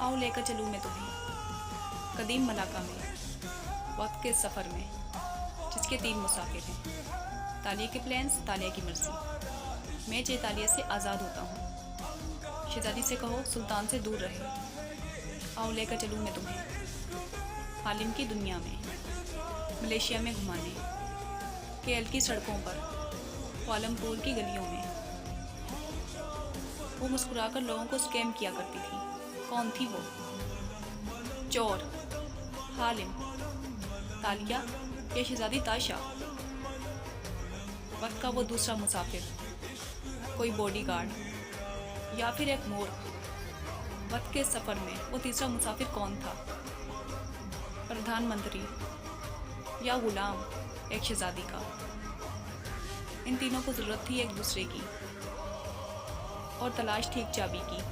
आओ लेकर चलूँ मैं तुम्हें कदीम मलाका में, वक्त के सफ़र में, जिसके 3 मुसाफिर हैं। तालिया के प्लान्स, तालिया की मर्जी। मैं चैतालिया से आज़ाद होता हूँ। शहजादी से कहो सुल्तान से दूर रहे। आओ लेकर चलूँ मैं तुम्हें हालिम की दुनिया में, मलेशिया में घुमाने, केएल की सड़कों पर, कोलमपुर की गलियों में। वो मुस्कुराकर लोगों को स्कैम किया करती थी। कौन थी वो? चोर, हालिम, तालिया या शहजादी ताशा? वक्त का वो दूसरा मुसाफिर, कोई बॉडीगार्ड या फिर एक मूर्ख? वक्त के सफ़र में वो तीसरा मुसाफिर कौन था? प्रधानमंत्री या गुलाम एक शहजादी का? इन तीनों को ज़रूरत थी एक दूसरे की और तलाश थी एक चाबी की।